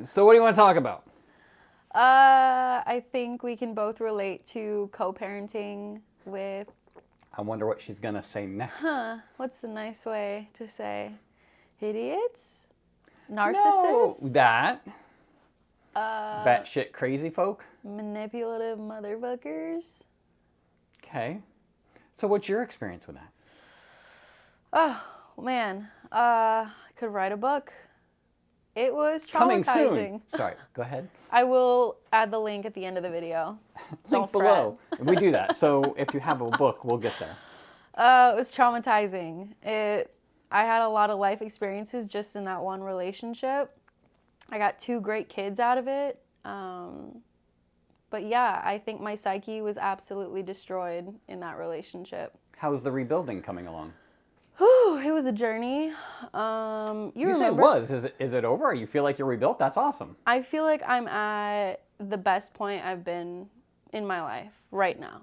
So what do you want to talk about? I think we can both relate to co-parenting with, I wonder what she's going to say next. what's the nice way to say? Idiots? No, Narcissists? that. Batshit crazy folk. Manipulative motherfuckers? Okay. So what's your experience with that? Oh, man. I could write a book. It was Coming traumatizing. soon. Sorry, go ahead. I will add the link at the end of the video. Link below. We do that. So if you have a book, we'll get there. It was traumatizing. I had a lot of life experiences just in that one relationship. I got 2 great kids out of it. But yeah, I think my psyche was absolutely destroyed in that relationship. How's the rebuilding coming along? Whew, it was a journey. You say it was. Is it over? You feel like you're rebuilt? That's awesome. I feel like I'm at the best point I've been in my life right now.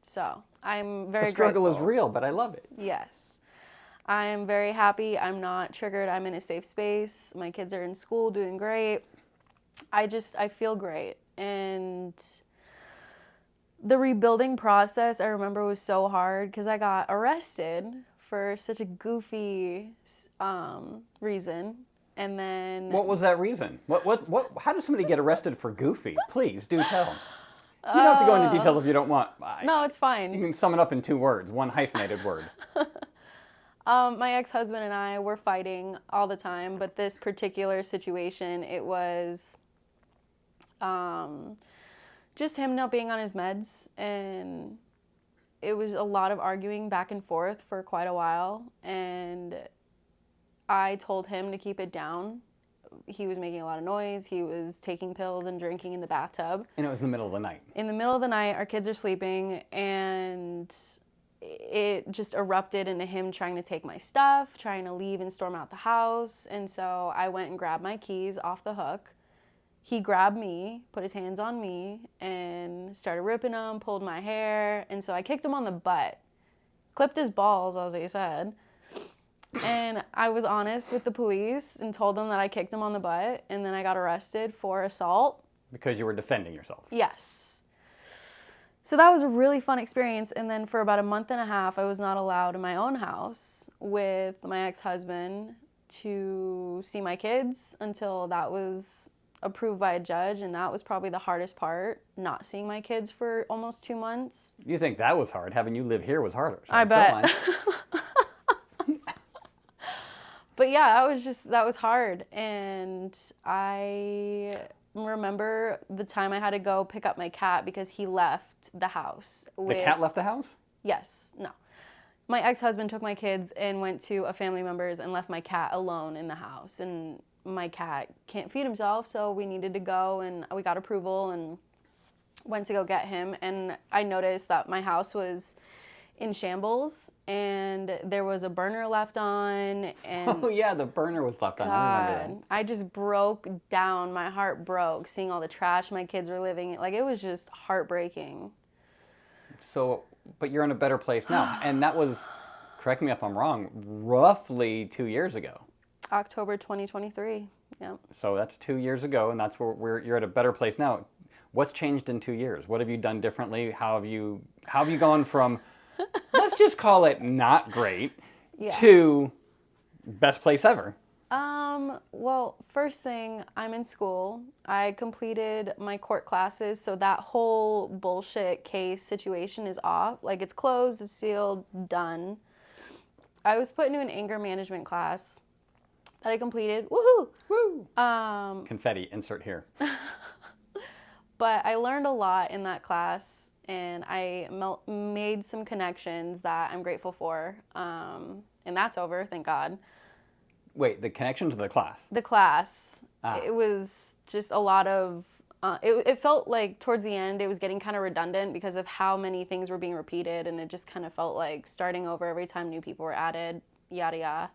So I'm very The struggle grateful. is real, but I love it. Yes. I am very happy. I'm not triggered. I'm in a safe space. My kids are in school doing great. I feel great. And the rebuilding process, I remember, was so hard because I got arrested for such a goofy reason. And then... What was that reason? How does somebody get arrested for goofy? Please, do tell. You don't have to go into details if you don't want. No, it's fine. You can sum it up in 2 words, 1 hyphenated word. My ex-husband and I were fighting all the time, but this particular situation, it was just him not being on his meds, and it was a lot of arguing back and forth for quite a while, and I told him to keep it down. He was making a lot of noise. He was taking pills and drinking in the bathtub. And it was in the middle of the night. In the middle of the night, our kids are sleeping, and it just erupted into him trying to take my stuff, trying to leave and storm out the house. And so I went and grabbed my keys off the hook. He grabbed me, put his hands on me, and started ripping them, pulled my hair. And so I kicked him on the butt, clipped his balls, as he said. And I was honest with the police and told them that I kicked him on the butt. And then I got arrested for assault. Because you were defending yourself. Yes. So that was a really fun experience. And then for about a month and a half, I was not allowed in my own house with my ex-husband to see my kids until that was approved by a judge. And that was probably the hardest part, not seeing my kids for almost 2 months. You think that was hard? Having you live here was harder. So I bet. But yeah, that was hard. And I remember the time I had to go pick up my cat because he left the house. The cat left the house? Yes. No. My ex-husband took my kids and went to a family member's and left my cat alone in the house. And my cat can't feed himself, so we needed to go, and we got approval and went to go get him. And I noticed that my house was in shambles, and there was a burner left on, and oh yeah, the burner was left on. I remember that. I just broke down. My heart broke seeing all the trash my kids were living in. Like, it was just heartbreaking. So, but you're in a better place now, and that was, correct me if I'm wrong, roughly 2 years ago. October 2023. Yeah. So that's 2 years ago, and that's where you're at a better place now. What's changed in 2 years? What have you done differently? How have you gone from let's just call it not great to best place ever? Well, first thing, I'm in school. I completed my court classes, so that whole bullshit case situation is off. Like, it's closed, it's sealed, done. I was put into an anger management class that I completed. Woohoo! Woo! Confetti, insert here. But I learned a lot in that class, and I made some connections that I'm grateful for. And that's over, thank God. Wait, the connection to the class? The class. It was just a lot of... it felt like towards the end it was getting kind of redundant because of how many things were being repeated, and it just kind of felt like starting over every time new people were added, yada yada.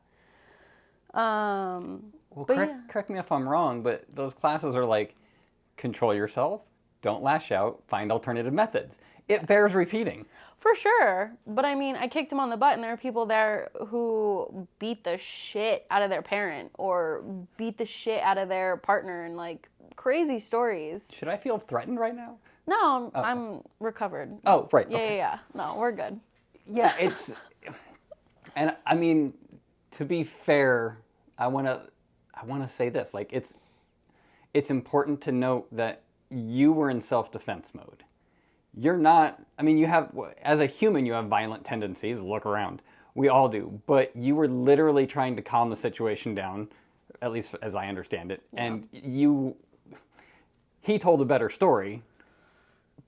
Well, correct me if I'm wrong, but those classes are like, control yourself, don't lash out, find alternative methods. it bears repeating. For sure. But I mean, I kicked him on the butt, and there are people there who beat the shit out of their parent or beat the shit out of their partner, and like crazy stories. Should I feel threatened right now? No, I'm recovered. Oh, right. Yeah, okay. yeah. No, we're good. Yeah, and I mean, to be fair, I want to say this. Like, it's important to note that you were in self-defense mode. You're not, I mean, as a human, you have violent tendencies. Look around. We all do. But you were literally trying to calm the situation down, at least as I understand it. Yeah. And he told a better story.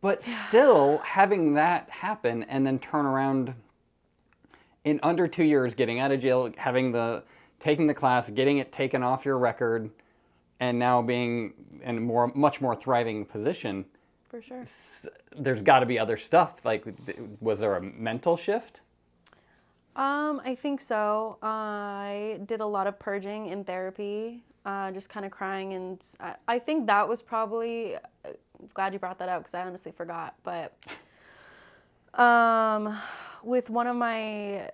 But still, having that happen and then turn around in under 2 years, getting out of jail, taking the class, getting it taken off your record, and now being in a much more thriving position. For sure. There's got to be other stuff. Like, was there a mental shift? I think so. I did a lot of purging in therapy, just kind of crying, and I think that was probably. Glad you brought that up because I honestly forgot. But with one of my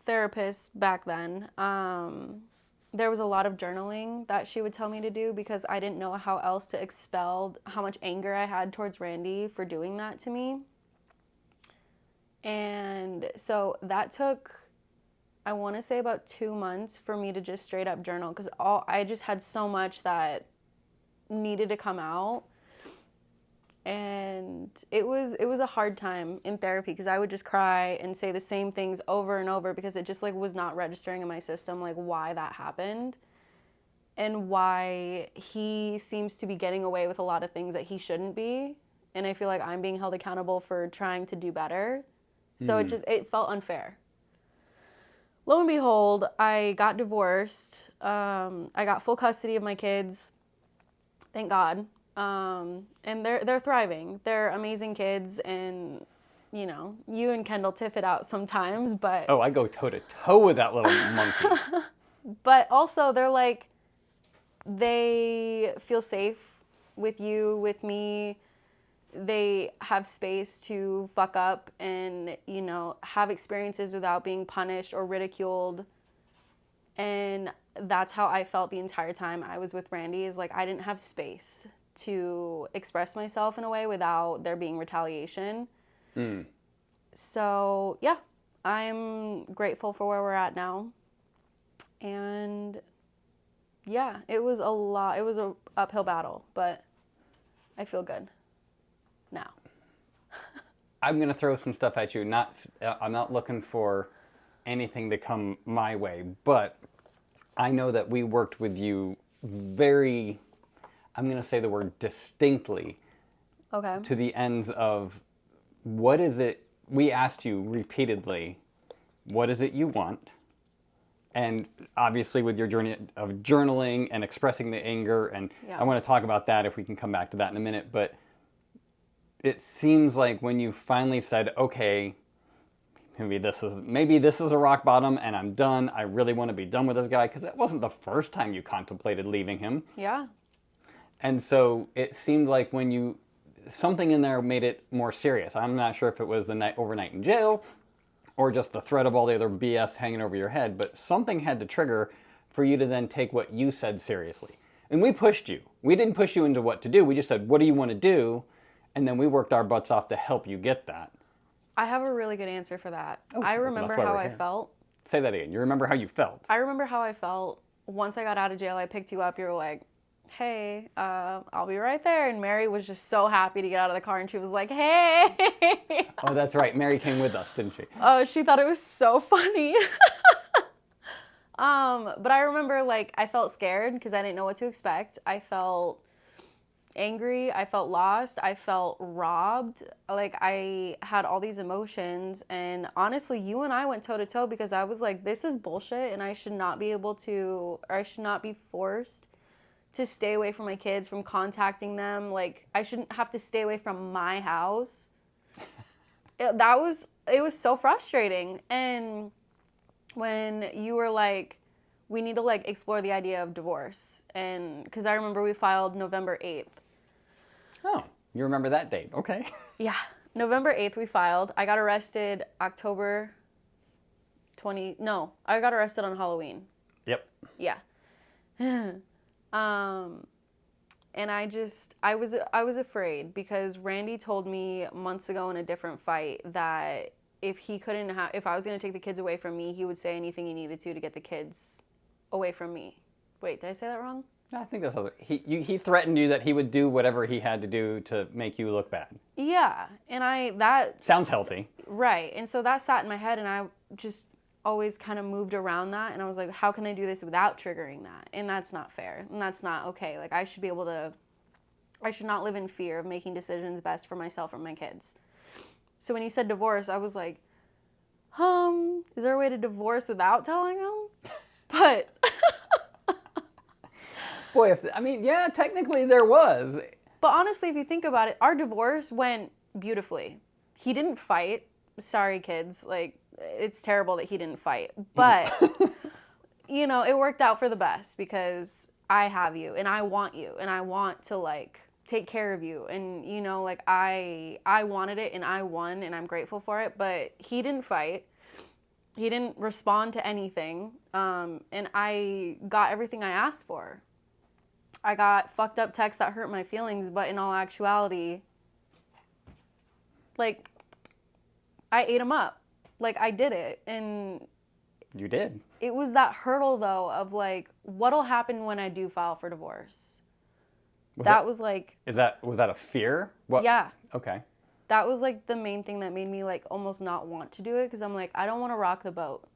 therapists back then, there was a lot of journaling that she would tell me to do because I didn't know how else to expel how much anger I had towards Randy for doing that to me. And so that took, I want to say, about 2 months for me to just straight up journal because I just had so much that needed to come out. And it was a hard time in therapy because I would just cry and say the same things over and over because it just like was not registering in my system, like why that happened and why he seems to be getting away with a lot of things that he shouldn't be. And I feel like I'm being held accountable for trying to do better. So it felt unfair. Lo and behold, I got divorced. I got full custody of my kids. Thank God. And they're thriving. They're amazing kids, and you know, you and Kendall tiff it out sometimes, but oh, I go toe to toe with that little monkey. But also, they're like, they feel safe with you, with me. They have space to fuck up and, you know, have experiences without being punished or ridiculed. And that's how I felt the entire time I was with Randy, is like I didn't have space to express myself in a way without there being retaliation. So, yeah, I'm grateful for where we're at now. And, yeah, it was a lot. It was an uphill battle, but I feel good now. I'm going to throw some stuff at you. I'm not looking for anything to come my way, but I know that we worked with you very, I'm going to say the word distinctly, Okay. to the ends of what is it, we asked you repeatedly, what is it you want? And obviously with your journey of journaling and expressing the anger, and I want to talk about that if we can come back to that in a minute, but it seems like when you finally said, okay, maybe this is a rock bottom and I'm done. I really want to be done with this guy, because that wasn't the first time you contemplated leaving him. Yeah. And so it seemed like something in there made it more serious. I'm not sure if it was the overnight in jail or just the threat of all the other BS hanging over your head, but something had to trigger for you to then take what you said seriously. And we pushed you. We didn't push you into what to do. We just said, what do you want to do? And then we worked our butts off to help you get that. I have a really good answer for that. Oh, I remember how I felt. Say that again. You remember how you felt? I remember how I felt. Once I got out of jail, I picked you up. You were like, hey, I'll be right there. And Mary was just so happy to get out of the car. And she was like, hey. Oh, that's right. Mary came with us, didn't she? Oh, she thought it was so funny. But I remember, like, I felt scared because I didn't know what to expect. I felt angry. I felt lost. I felt robbed. Like, I had all these emotions. And honestly, you and I went toe to toe because I was like, this is bullshit. And I should not be I should not be forced to stay away from my kids, from contacting them. Like, I shouldn't have to stay away from my house. It was so frustrating. And when you were like, we need to like explore the idea of divorce. And because I remember we filed November 8th. Oh, You remember that date. Okay. Yeah. November 8th we filed. I got arrested October 20. No, I got arrested on Halloween. Yep. Yeah. And I was afraid because Randy told me months ago in a different fight that if I was going to take the kids away from me, he would say anything he needed to get the kids away from me. Wait, did I say that wrong? I think that's how he threatened you that he would do whatever he had to do to make you look bad. Yeah, and that sounds healthy. Right. And so that sat in my head and I just always kind of moved around that, and I was like, how can I do this without triggering that? And that's not fair, and that's not okay. Like, I should not live in fear of making decisions best for myself or my kids. So when you said divorce, I was like, is there a way to divorce without telling them? But boy, yeah, technically there was. But honestly, if you think about it, our divorce went beautifully. He didn't fight. Sorry, kids. Like, it's terrible that he didn't fight. But, it worked out for the best because I have you and I want you and I want to, like, take care of you. And, I wanted it and I won and I'm grateful for it. But he didn't fight. He didn't respond to anything. And I got everything I asked for. I got fucked up texts that hurt my feelings, but in all actuality, like, I ate them up. Like, I did it. And you did. It was that hurdle, though, of, like, what'll happen when I do file for divorce? Was that a fear? What? Yeah. Okay. That was, like, the main thing that made me, like, almost not want to do it, because I'm like, I don't want to rock the boat.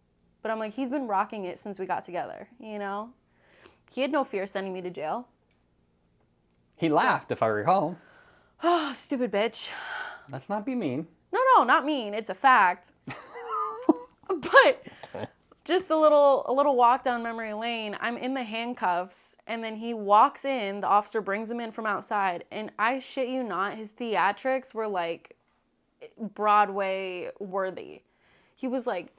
But I'm like, he's been rocking it since we got together, He had no fear sending me to jail. He laughed, if I recall. Oh, stupid bitch. Let's not be mean. No, not mean. It's a fact. But just a little walk down memory lane. I'm in the handcuffs, and then he walks in. The officer brings him in from outside, and I shit you not, his theatrics were like Broadway worthy. He was like,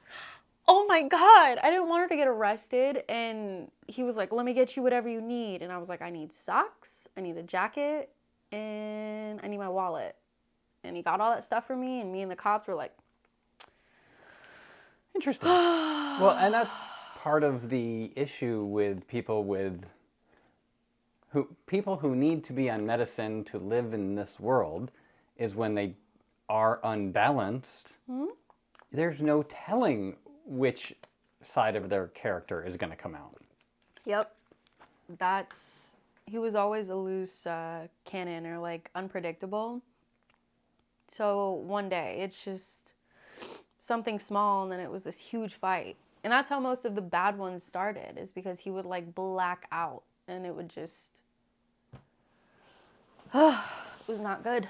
oh my God, I didn't want her to get arrested. And he was like, let me get you whatever you need. And I was like, I need socks, I need a jacket, and I need my wallet. And he got all that stuff for me, and me and the cops were like, interesting. Well, and that's part of the issue with people who need to be on medicine to live in this world is when they are unbalanced, there's no telling which side of their character is going to come out. Yep. He was always a loose cannon or like unpredictable. So one day it's just something small and then it was this huge fight. And that's how most of the bad ones started, is because he would like black out and it would just, it was not good.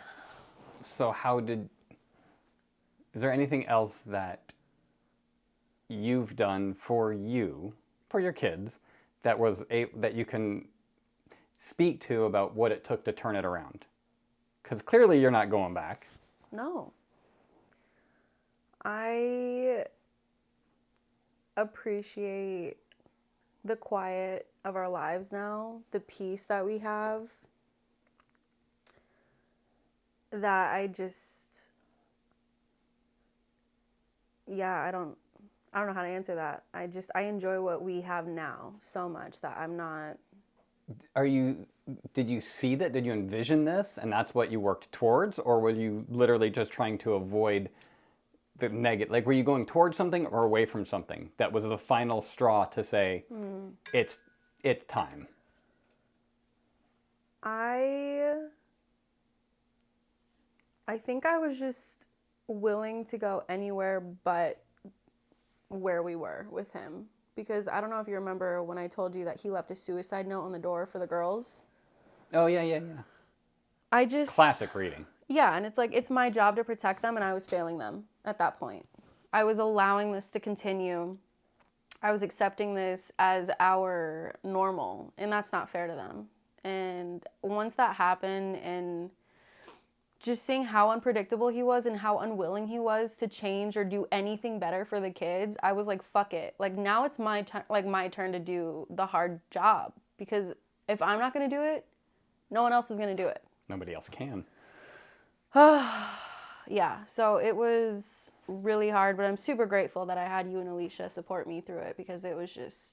So is there anything else that you've done for your kids, that you can speak to about what it took to turn it around? Because clearly you're not going back. No. I appreciate the quiet of our lives now, the peace that we have, that I don't know how to answer that. I enjoy what we have now so much that I'm not. Did you see that? Did you envision this and that's what you worked towards? Or were you literally just trying to avoid the negative? Like, were you going towards something or away from something that was the final straw to say, it's time? I think I was just willing to go anywhere but where we were with him. Because I don't know if you remember when I told you that he left a suicide note on the door for the girls. Oh, yeah. Classic reading. Yeah, and it's like, it's my job to protect them, and I was failing them at that point. I was allowing this to continue. I was accepting this as our normal, and that's not fair to them. And once that happened, and just seeing how unpredictable he was and how unwilling he was to change or do anything better for the kids, I was like, fuck it. Like, now it's my turn to do the hard job. Because if I'm not going to do it, no one else is going to do it. Nobody else can. Yeah, so it was really hard, but I'm super grateful that I had you and Alicia support me through it because it was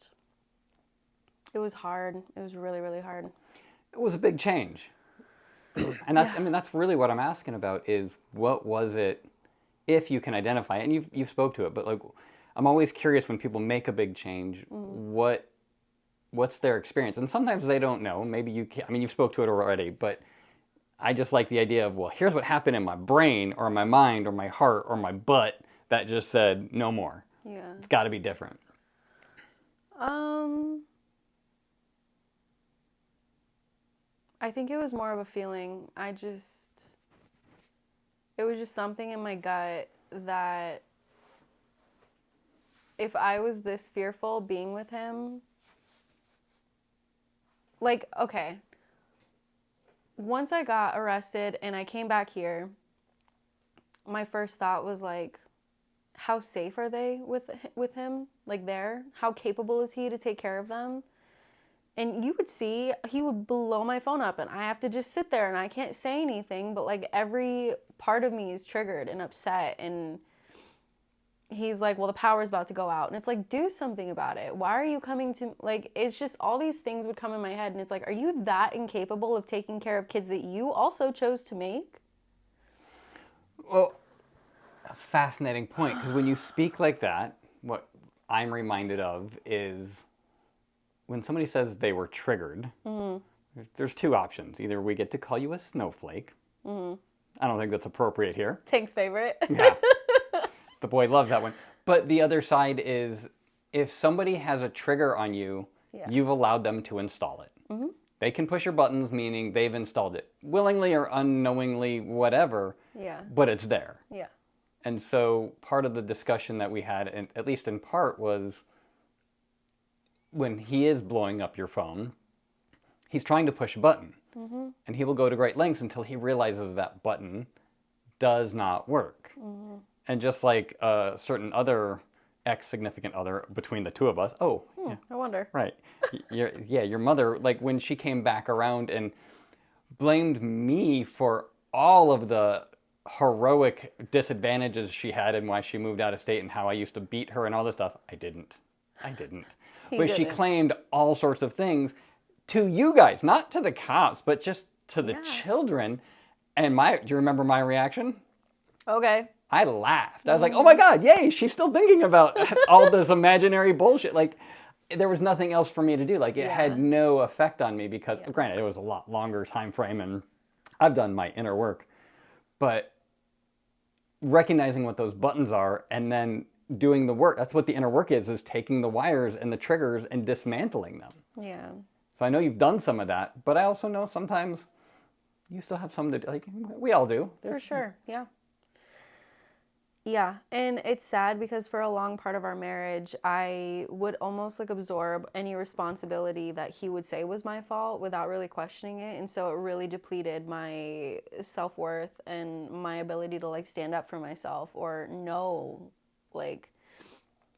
hard. It was really, really hard. It was a big change. And that's, I mean, that's really what I'm asking about is what was it, if you can identify it, and you've spoke to it, but like, I'm always curious when people make a big change, what's their experience? And sometimes they don't know. Maybe you can, I mean, you've spoke to it already, but I just like the idea of, well, here's what happened in my brain or my mind or my heart or my butt that just said no more. Yeah. It's got to be different. I think it was more of a feeling. It was just something in my gut that if I was this fearful being with him, like, okay, once I got arrested and I came back here, my first thought was like, how safe are they with him? Like there? How capable is he to take care of them? And you would see, he would blow my phone up and I have to just sit there and I can't say anything, but like every part of me is triggered and upset. And he's like, well, the power's about to go out. And it's like, do something about it. Why are you coming to, like, it's just all these things would come in my head. And it's like, are you that incapable of taking care of kids that you also chose to make? Well, a fascinating point, because when you speak like that, what I'm reminded of is when somebody says they were triggered, there's two options. Either we get to call you a snowflake. I don't think that's appropriate here. Tank's favorite. Yeah. The boy loves that one. But the other side is if somebody has a trigger on you, you've allowed them to install it. They can push your buttons, meaning they've installed it. Willingly or unknowingly, whatever. Yeah. But it's there. Yeah. And so part of the discussion that we had, and at least in part, was when he is blowing up your phone, he's trying to push a button. And he will go to great lengths until he realizes that button does not work. And just like a certain other ex-significant other between the two of us, yeah, I wonder. right. Your mother, like when she came back around and blamed me for all of the heroic disadvantages she had and why she moved out of state and how I used to beat her and all this stuff, I didn't. But she claimed all sorts of things to you guys, not to the cops, but just to the children. And do you remember my reaction? Okay. I laughed. I was like, oh my God, yay, she's still thinking about all this imaginary bullshit. Like, there was nothing else for me to do. Like, it had no effect on me because, granted, it was a lot longer time frame and I've done my inner work. But recognizing what those buttons are and then doing the work, that's what the inner work is taking the wires and the triggers and dismantling them. Yeah. So I know you've done some of that, but I also know sometimes you still have some to do. Like, we all do. For sure, yeah. Yeah, and it's sad because for a long part of our marriage, I would almost like absorb any responsibility that he would say was my fault without really questioning it. And so it really depleted my self-worth and my ability to like stand up for myself or know like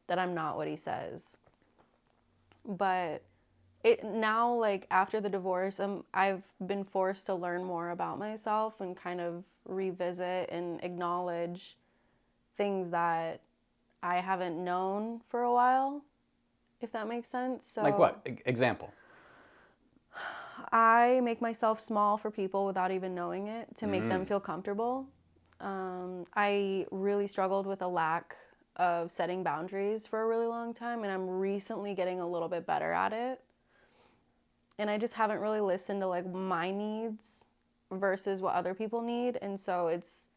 that I'm not what he says. But it now, like after the divorce, I've been forced to learn more about myself and kind of revisit and acknowledge things that I haven't known for a while, if that makes sense. So, like what? Example. I make myself small for people without even knowing it to make them feel comfortable. I really struggled with a lack of setting boundaries for a really long time, and I'm recently getting a little bit better at it. And I just haven't really listened to like my needs versus what other people need, and so it's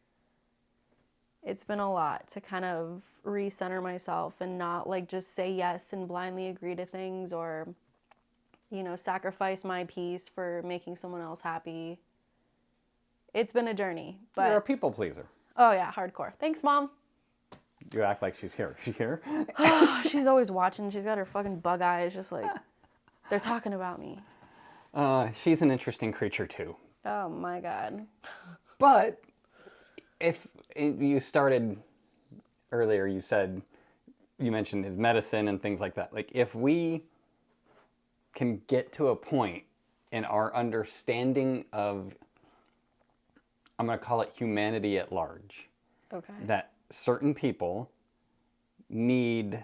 been a lot to kind of recenter myself and not like just say yes and blindly agree to things or, you know, sacrifice my peace for making someone else happy. It's been a journey, but You're a people pleaser. Oh yeah, hardcore. Thanks, Mom. You act like she's here. Is she here? She's always watching. She's got her fucking bug eyes, just like they're talking about me. She's an interesting creature too. Oh my God. But if you started earlier, you mentioned his medicine and things like that. Like if we can get to a point in our understanding of I'm going to call it humanity at large. Okay. That certain people need,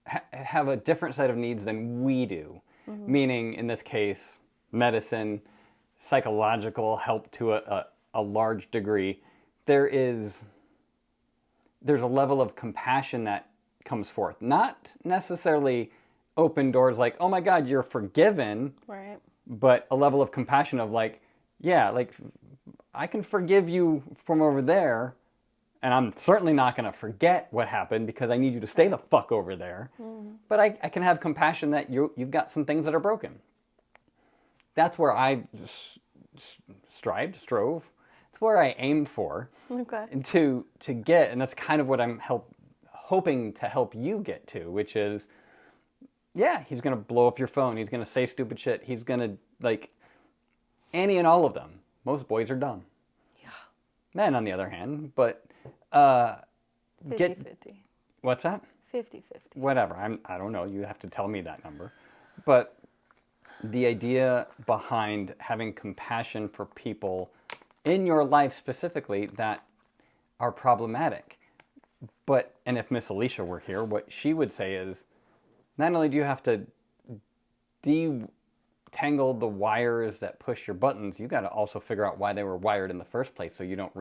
have a different set of needs than we do. Mm-hmm. Meaning, in this case, medicine, psychological help to a large degree. There's a level of compassion that comes forth. Not necessarily open doors like, oh my God, you're forgiven. Right. But a level of compassion of like, yeah, like I can forgive you from over there, and I'm certainly not going to forget what happened because I need you to stay the fuck over there. Mm-hmm. But I can have compassion that you've got some things that are broken. That's where I strove. It's where I aim for. Okay. And to get, and that's kind of what I'm hoping to help you get to, which is, yeah, he's going to blow up your phone. He's going to say stupid shit. He's going to, like, any and all of them. Most boys are dumb. Yeah. Men, on the other hand, but 50-50. What's that? 50-50. Whatever. I don't know. You have to tell me that number. But the idea behind having compassion for people in your life specifically that are problematic. But, and if Miss Alicia were here, what she would say is, not only do you have to detangle the wires that push your buttons, you got to also figure out why they were wired in the first place so you don't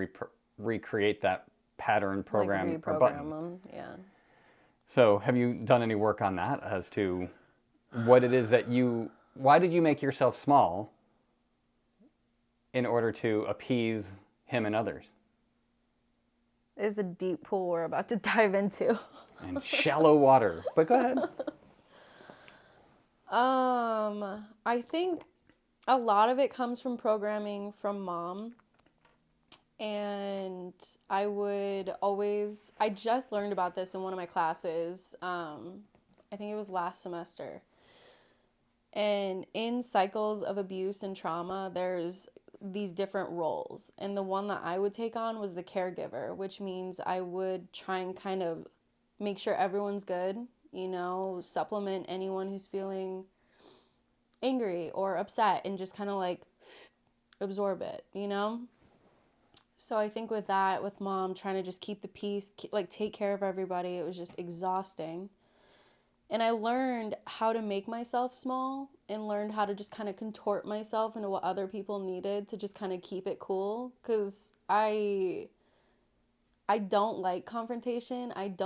recreate that pattern, program, like or button. Them. Yeah. So have you done any work on that as to what it is that why did you make yourself small in order to appease him and others? It's a deep pool we're about to dive into. And shallow water. But go ahead. I think a lot of it comes from programming from mom. And I just learned about this in one of my classes. I think it was last semester. And in cycles of abuse and trauma, there's these different roles. And the one that I would take on was the caregiver, which means I would try and kind of make sure everyone's good, supplement anyone who's feeling angry or upset and just kind of like absorb it, So I think with that, with mom trying to just keep the peace, like take care of everybody, it was just exhausting. And I learned how to make myself small and learned how to just kind of contort myself into what other people needed to just kind of keep it cool. Because I don't like confrontation. And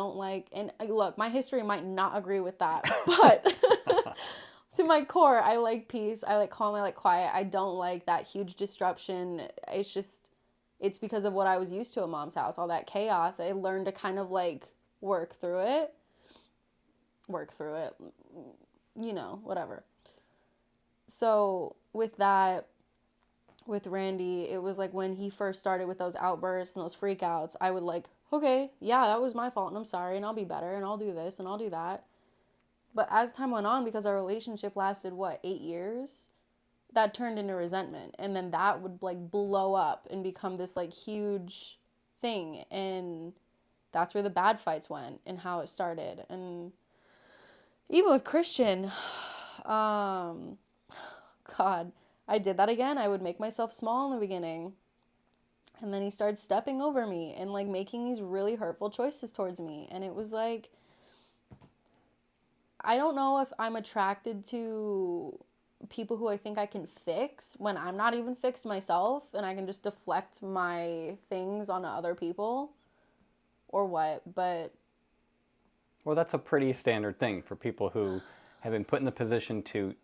look, my history might not agree with that, but to my core, I like peace. I like calm. I like quiet. I don't like that huge disruption. It's because of what I was used to at mom's house, all that chaos. I learned to kind of like work through it, whatever. So with that, with Randy, it was like when he first started with those outbursts and those freakouts, I would like, okay, yeah, that was my fault and I'm sorry and I'll be better and I'll do this and I'll do that. But as time went on, because our relationship lasted, 8 years? That turned into resentment. And then that would like blow up and become this like huge thing. And that's where the bad fights went and how it started. And even with Christian, God, I did that again. I would make myself small in the beginning. And then he started stepping over me and like making these really hurtful choices towards me. And it was like, I don't know if I'm attracted to people who I think I can fix when I'm not even fixed myself and I can just deflect my things onto other people or what, but... Well, that's a pretty standard thing for people who have been put in the position to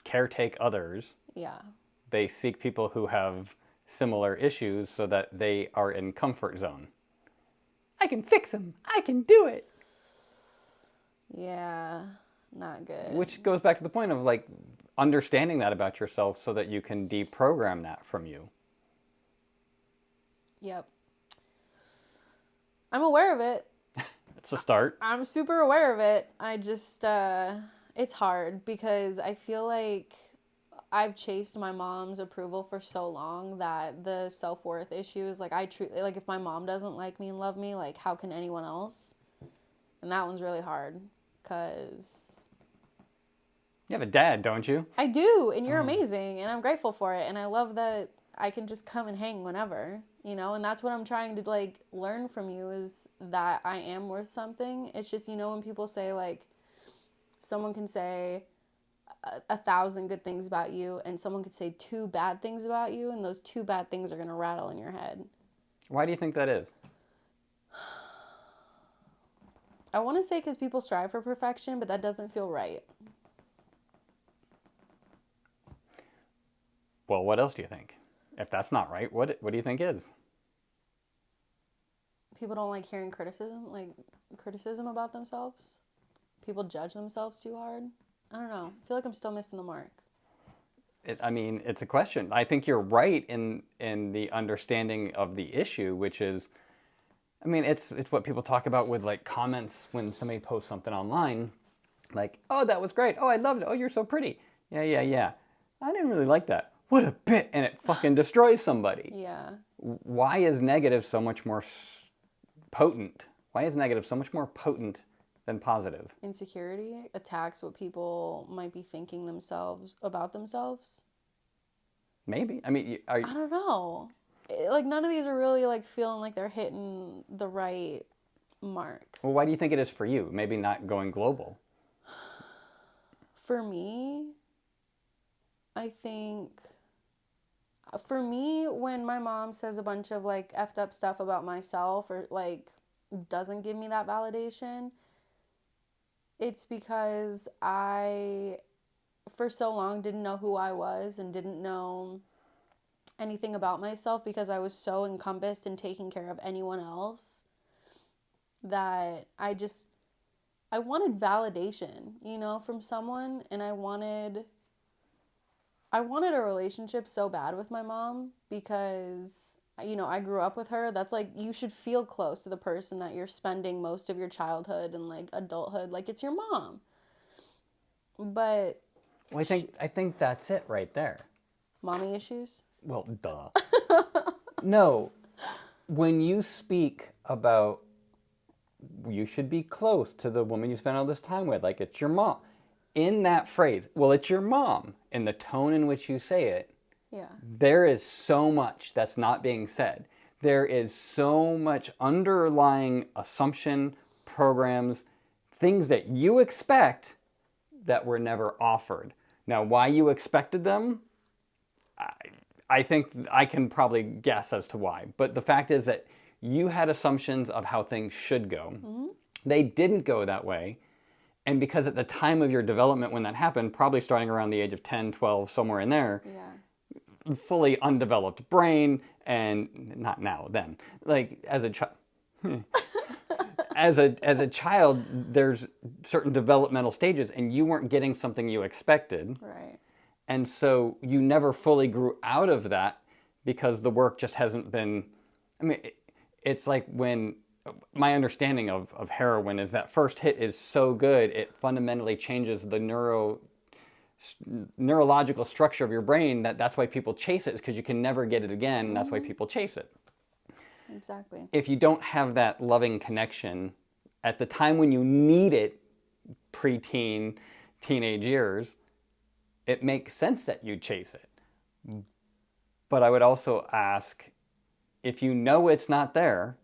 caretake others. Yeah. They seek people who have similar issues so that they are in comfort zone. I can fix them. I can do it. Yeah, not good. Which goes back to the point of like understanding that about yourself so that you can deprogram that from you. Yep. I'm aware of it. It's a start. I'm super aware of it. I just, it's hard because I feel like I've chased my mom's approval for so long that the self-worth issue is like, like if my mom doesn't like me and love me, like how can anyone else? And that one's really hard because... You have a dad, don't you? I do, and you're amazing, and I'm grateful for it, and I love that I can just come and hang whenever, you know? And that's what I'm trying to, like, learn from you, is that I am worth something. It's just, you know, when people say, like, someone can say 1,000 good things about you, and someone could say 2 bad things about you, and those 2 bad things are going to rattle in your head. Why do you think that is? I want to say because people strive for perfection, but that doesn't feel right. Well, what else do you think? If that's not right, what do you think is? People don't like hearing criticism about themselves. People judge themselves too hard. I don't know. I feel like I'm still missing the mark. It's a question. I think you're right in the understanding of the issue, which is, it's what people talk about with, like, comments when somebody posts something online, like, oh, that was great. Oh, I loved it. Oh, you're so pretty. Yeah. I didn't really like that. What a bit, and it fucking destroys somebody. Yeah. Why is negative so much more potent? Why is negative so much more potent than positive? Insecurity attacks what people might be thinking about themselves. Maybe. I don't know. Like, none of these are really, like, feeling like they're hitting the right mark. Well, why do you think it is for you? Maybe not going global. For me, I think... For me, when my mom says a bunch of, like, effed up stuff about myself, or, like, doesn't give me that validation, it's because I, for so long, didn't know who I was and didn't know anything about myself, because I was so encompassed in taking care of anyone else that I wanted validation, you know, from someone, and I wanted a relationship so bad with my mom, because, you know, I grew up with her. That's like, you should feel close to the person that you're spending most of your childhood and, like, adulthood. Like, it's your mom. But... Well, I think that's it right there. Mommy issues? Well, duh. No. When you speak about you should be close to the woman you spend all this time with, like, it's your mom. In that phrase, well, it's your mom, in the tone in which you say it, yeah, there is so much that's not being said. There is so much underlying assumption, programs, things that you expect that were never offered. Now, why you expected them, I think I can probably guess as to why. But the fact is that you had assumptions of how things should go. Mm-hmm. They didn't go that way. And because at the time of your development when that happened, probably starting around the age of 10, 12, somewhere in there, fully undeveloped brain, and not now, then. Like, as a child... as a child, there's certain developmental stages, and you weren't getting something you expected. Right. And so you never fully grew out of that, because the work just hasn't been... it's like when... My understanding of heroin is that first hit is so good, it fundamentally changes the neurological structure of your brain, that's why people chase it, is because you can never get it again, and that's why people chase it. Exactly. If you don't have that loving connection at the time when you need it, preteen, teenage years, it makes sense that you chase it. But I would also ask, if you know it's not there,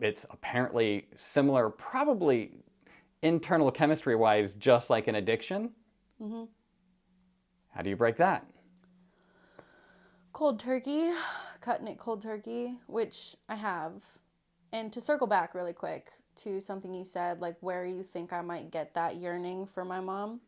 it's apparently similar, probably internal chemistry-wise, just like an addiction. Mm-hmm. How do you break that? Cold turkey, cutting it cold turkey, which I have. And to circle back really quick to something you said, like, where you think I might get that yearning for my mom.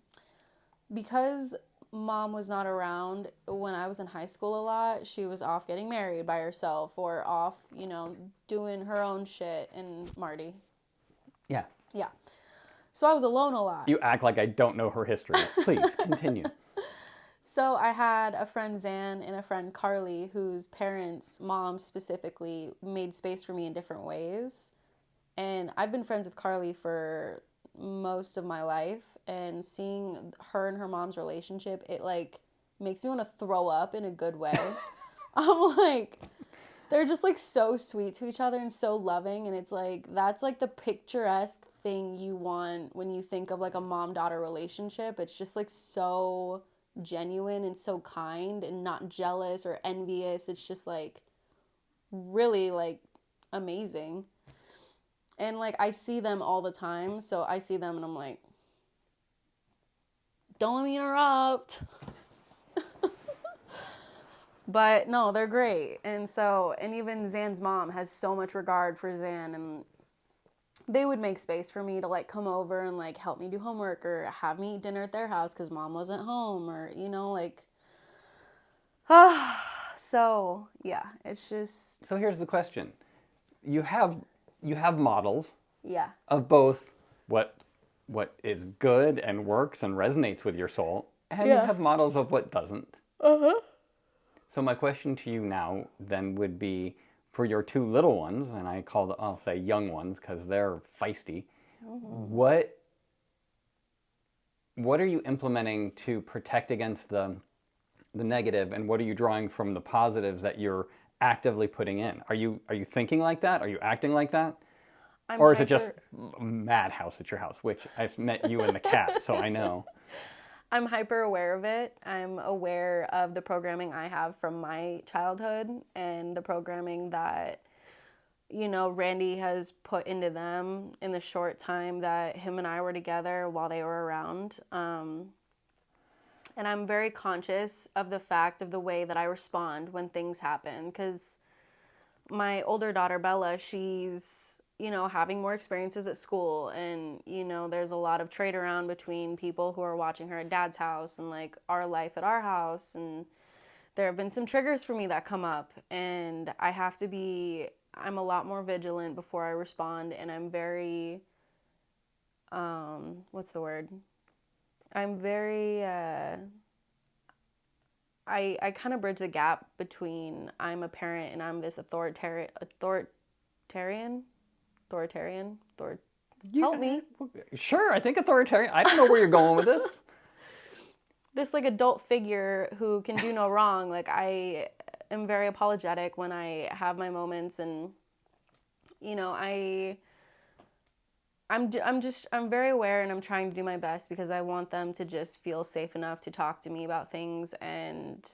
Because mom was not around when I was in high school a lot, she was off getting married by herself, or off, you know, doing her own shit in Marty. Yeah. Yeah. So I was alone a lot. You act like I don't know her history. Please, continue. So I had a friend Zan and a friend Carly, whose moms specifically, made space for me in different ways. And I've been friends with Carly for most of my life, and seeing her and her mom's relationship, it, like, makes me want to throw up in a good way. I'm like, they're just, like, so sweet to each other and so loving, and it's like, that's, like, the picturesque thing you want when you think of, like, a mom-daughter relationship. It's just, like, so genuine and so kind and not jealous or envious. It's just like really like amazing. And like I see them all the time, so I see them and I'm like, don't let me interrupt. But no, they're great. And even Zan's mom has so much regard for Zan, and they would make space for me to like come over and like help me do homework or have me eat dinner at their house because mom wasn't home, or like so yeah, it's just. So here's the question. You have models Yeah. of both what is good and works and resonates with your soul, and you have models of what doesn't. So my question to you now then would be, for your two little ones, and I'll say young ones because they're feisty, what are you implementing to protect against the negative, and what are you drawing from the positives that you're actively putting in? Are you thinking like that? Are you acting like that? Or is it just a madhouse at your house, which I've met you and the cat, so I know. I'm hyper aware of it. I'm aware of the programming I have from my childhood and the programming that, Randy has put into them in the short time that him and I were together while they were around. And I'm very conscious of the fact of the way that I respond when things happen. Because my older daughter, Bella, she's having more experiences at school, and there's a lot of trade around between people who are watching her at dad's house and like our life at our house, and there have been some triggers for me that come up, and I'm a lot more vigilant before I respond, and I'm very what's the word? I'm very I kind of bridge the gap between I'm a parent and I'm this authoritarian. Help me. Sure, I think authoritarian. I don't know where you're going with this. This like adult figure who can do no wrong. Like I am very apologetic when I have my moments, and I'm very aware, and I'm trying to do my best because I want them to just feel safe enough to talk to me about things and,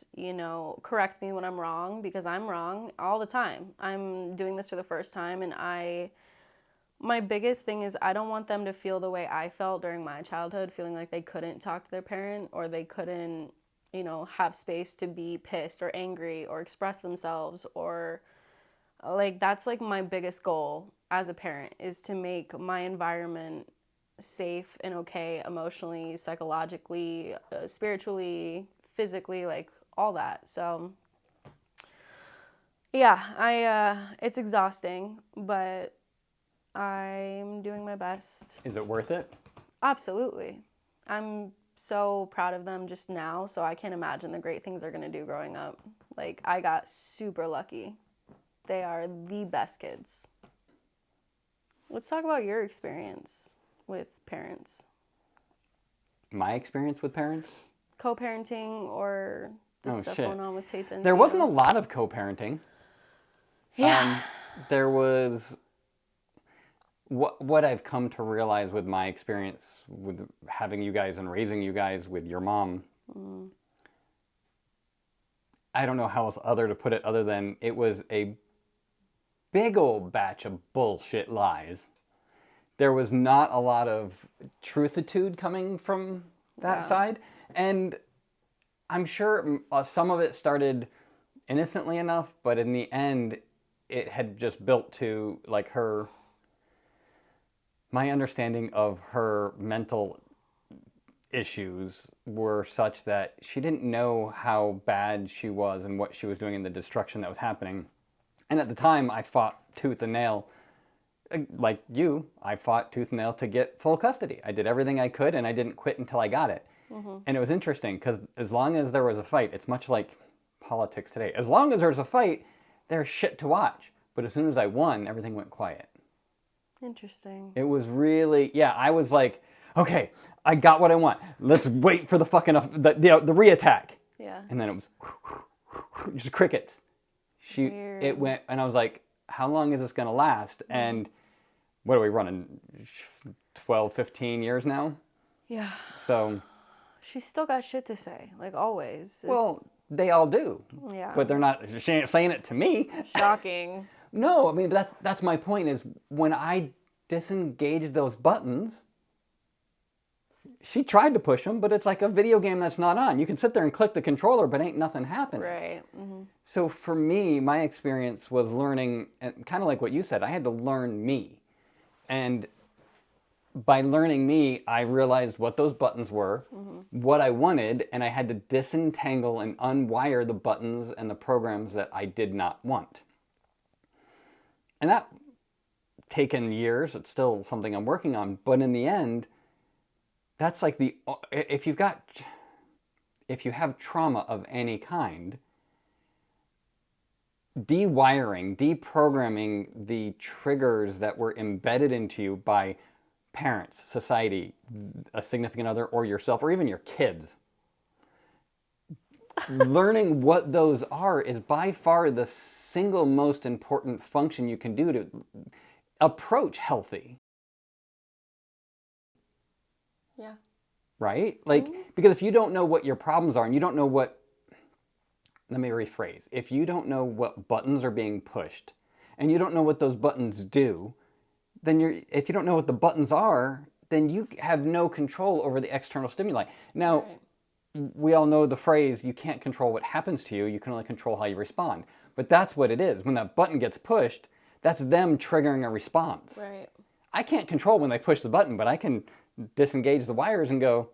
correct me when I'm wrong, because I'm wrong all the time. I'm doing this for the first time, and my biggest thing is I don't want them to feel the way I felt during my childhood, feeling like they couldn't talk to their parent, or they couldn't, have space to be pissed or angry or express themselves, or like that's like my biggest goal as a parent, is to make my environment safe and okay emotionally, psychologically, spiritually, physically, like all that. So yeah, it's exhausting, but I'm doing my best. Is it worth it? Absolutely. I'm so proud of them just now, so I can't imagine the great things they're going to do growing up. Like, I got super lucky. They are the best kids. Let's talk about your experience with parents. My experience with parents? Co-parenting, or the stuff going on with T1T2. There wasn't a lot of co-parenting. Yeah. There was... What I've come to realize with my experience with having you guys and raising you guys with your mom, I don't know how else to put it other than it was a big old batch of bullshit lies. There was not a lot of truthitude coming from that side, and I'm sure some of it started innocently enough, but in the end, it had just built to like my understanding of her mental issues were such that she didn't know how bad she was and what she was doing and the destruction that was happening. And at the time, I fought tooth and nail. Like you, I fought tooth and nail to get full custody. I did everything I could, and I didn't quit until I got it. And it was interesting, because as long as there was a fight, it's much like politics today. As long as there's a fight, there's shit to watch. But as soon as I won, everything went quiet. Interesting. It was really, I was like, okay, I got what I want. Let's wait for the fucking, the re-attack. Yeah. And then it was just crickets. Weird. It went, and I was like, how long is this going to last? And what are we running, 12, 15 years now? Yeah. So She's still got shit to say, like always. Well, they all do. Yeah. But they're not, she ain't saying it to me. Shocking. No, I mean, that's my point is when I disengaged those buttons, she tried to push them, but it's like a video game that's not on. You can sit there and click the controller, but ain't nothing happening. Right. Mm-hmm. So for me, my experience was learning, and kind of like what you said, I had to learn me. And by learning me, I realized what those buttons were, what I wanted, and I had to disentangle and unwire the buttons and the programs that I did not want. And that taken years. It's still something I'm working on. But in the end, that's like if you have trauma of any kind, deprogramming the triggers that were embedded into you by parents, society, a significant other, or yourself, or even your kids. Learning what those are is by far the single most important function you can do to approach healthy. Yeah. Right? Like, because if you don't know what your problems are and you don't know what, let me rephrase, if you don't know what buttons are being pushed and you don't know what those buttons do, then if you don't know what the buttons are, then you have no control over the external stimuli. Now, we all know the phrase, you can't control what happens to you, you can only control how you respond. But that's what it is. When that button gets pushed, that's them triggering a response. Right. I can't control when they push the button, but I can disengage the wires and go,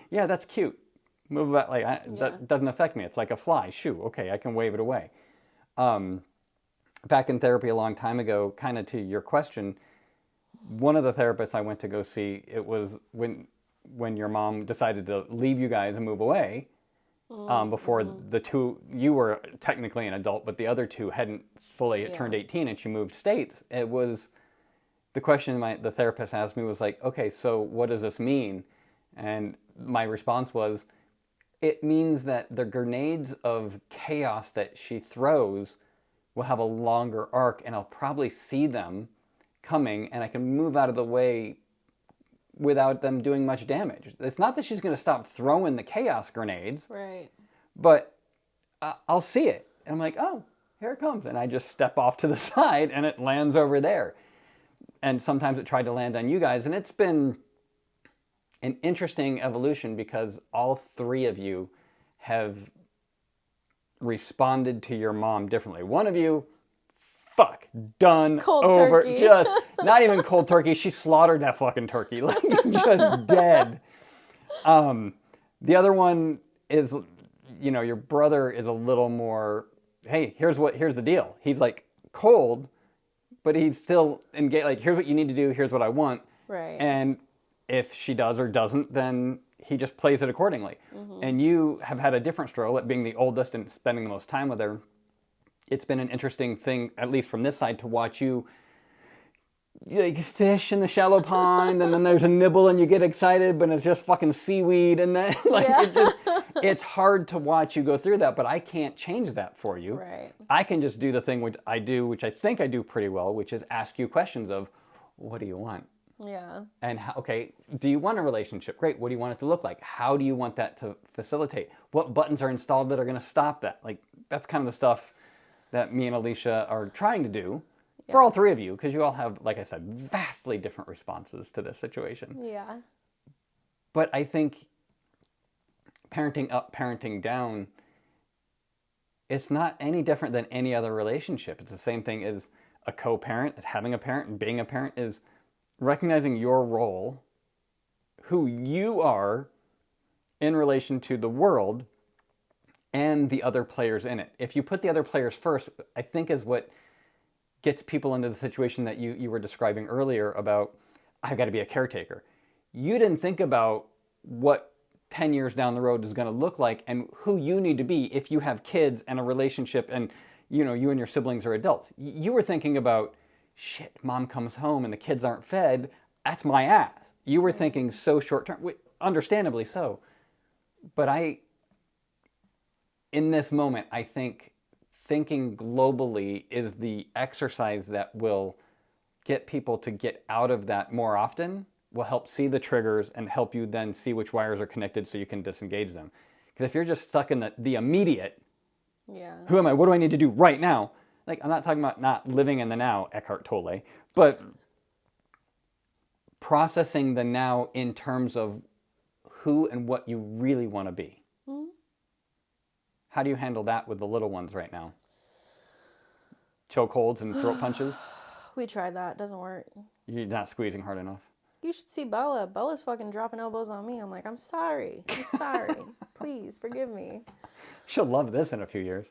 yeah, that's cute. Move that, that doesn't affect me. It's like a fly. Shoo, okay, I can wave it away. Back in therapy a long time ago, kind of to your question, one of the therapists I went to go see, it was when your mom decided to leave you guys and move away, before the two, you were technically an adult, but the other two hadn't fully turned 18 and she moved states. It was, the question the therapist asked me was like, okay, so what does this mean? And my response was, it means that the grenades of chaos that she throws will have a longer arc and I'll probably see them coming and I can move out of the way without them doing much damage. It's not that she's going to stop throwing the chaos grenades, Right. but I'll see it. And I'm like, oh, here it comes. And I just step off to the side and it lands over there. And sometimes it tried to land on you guys. And it's been an interesting evolution because all three of you have responded to your mom differently. One of you, fuck, done, cold over, turkey. just, not even cold turkey, she slaughtered that fucking turkey, like, just dead. The other one is, your brother is a little more, hey, here's the deal. He's like cold, but he's still engaged, like, here's what you need to do, here's what I want. Right. And if she does or doesn't, then he just plays it accordingly. And you have had a different struggle at being the oldest and spending the most time with her. It's been an interesting thing, at least from this side, to watch you like fish in the shallow pond, and then there's a nibble and you get excited, but it's just fucking seaweed, and then it's hard to watch you go through that, but I can't change that for you. Right. I can just do the thing which I do, which I think I do pretty well, which is ask you questions of, what do you want? Yeah. And okay, do you want a relationship? Great. What do you want it to look like? How do you want that to facilitate? What buttons are installed that are going to stop that? Like, that's kind of the stuff that me and Alicia are trying to do for all three of you, because you all have, like I said, vastly different responses to this situation. Yeah. But I think parenting up, parenting down, it's not any different than any other relationship. It's the same thing as a co-parent, as having a parent, and being a parent is recognizing your role, who you are in relation to the world and the other players in it. If you put the other players first, I think is what gets people into the situation that you were describing earlier about, I've got to be a caretaker. You didn't think about what 10 years down the road is going to look like and who you need to be if you have kids and a relationship and you and your siblings are adults. You were thinking about, shit, mom comes home and the kids aren't fed, that's my ass. You were thinking so short term, understandably so. But in this moment, I think thinking globally is the exercise that will get people to get out of that more often will help see the triggers and help you then see which wires are connected so you can disengage them. Because if you're just stuck in the immediate, who am I? What do I need to do right now? Like, I'm not talking about not living in the now, Eckhart Tolle, but processing the now in terms of who and what you really want to be. Mm-hmm. How do you handle that with the little ones right now? Chokeholds and throat punches? We tried that. Doesn't work. You're not squeezing hard enough. You should see Bella. Bella's fucking dropping elbows on me. I'm like, I'm sorry. Please forgive me. She'll love this in a few years.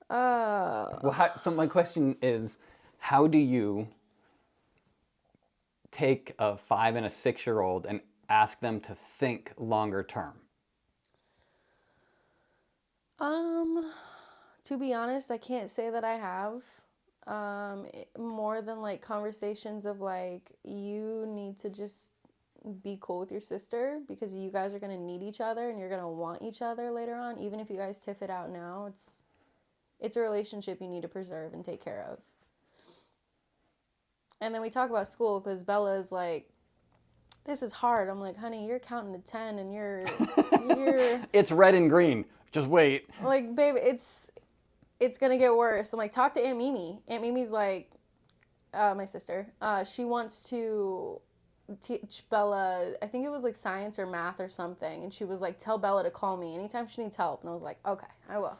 So my question is, how do you take a 5 and a 6-year-old and ask them to think longer term? To be honest, I can't say that I have. More than like conversations of like, you need to just be cool with your sister because you guys are going to need each other and you're going to want each other later on. Even if you guys tiff it out now, it's a relationship you need to preserve and take care of. And then we talk about school because Bella is like, this is hard. I'm like, honey, you're counting to 10 and you're It's red and green. Just wait. Like, babe, it's going to get worse. I'm like, talk to Aunt Mimi. Aunt Mimi's like, my sister, she wants to teach Bella, I think it was like science or math or something. And she was like, tell Bella to call me anytime she needs help. And I was like, okay, I will.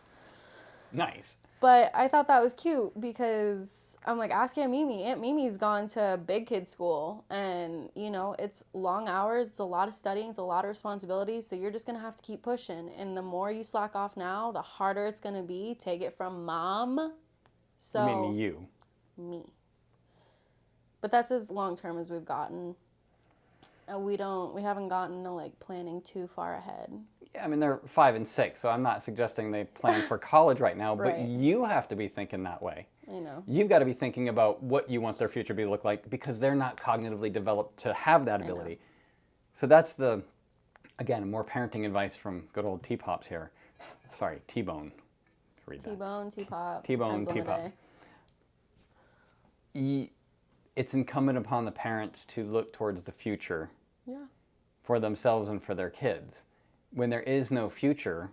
Nice. But I thought that was cute because I'm like, ask Aunt Mimi. Aunt Mimi's gone to big kid school and, you know, it's long hours. It's a lot of studying. It's a lot of responsibilities. So you're just going to have to keep pushing. And the more you slack off now, the harder it's going to be. Take it from mom. So You mean you? Me. But that's as long term as we've gotten. We haven't gotten to like planning too far ahead. Yeah, I mean, they're 5 and 6, so I'm not suggesting they plan for college right now, Right. but you have to be thinking that way. I know. You've got to be thinking about what you want their future to look like because they're not cognitively developed to have that ability. So that's again, more parenting advice from good old T-Pops here. Sorry, T-Bone. Read that. T-Bone, T-Pop. T-Bone, T-Pop. It's incumbent upon the parents to look towards the future for themselves and for their kids. When there is no future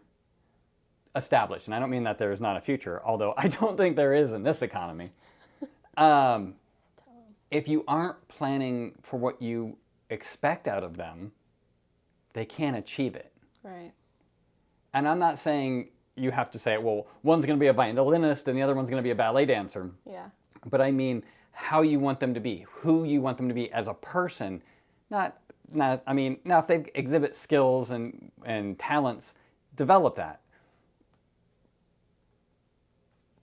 established, and I don't mean that there is not a future, although I don't think there is in this economy. If you aren't planning for what you expect out of them, they can't achieve it. Right. And I'm not saying you have to say, well, one's going to be a violinist and the other one's going to be a ballet dancer. Yeah. But I mean how you want them to be, who you want them to be as a person, now if they exhibit skills and talents, develop that.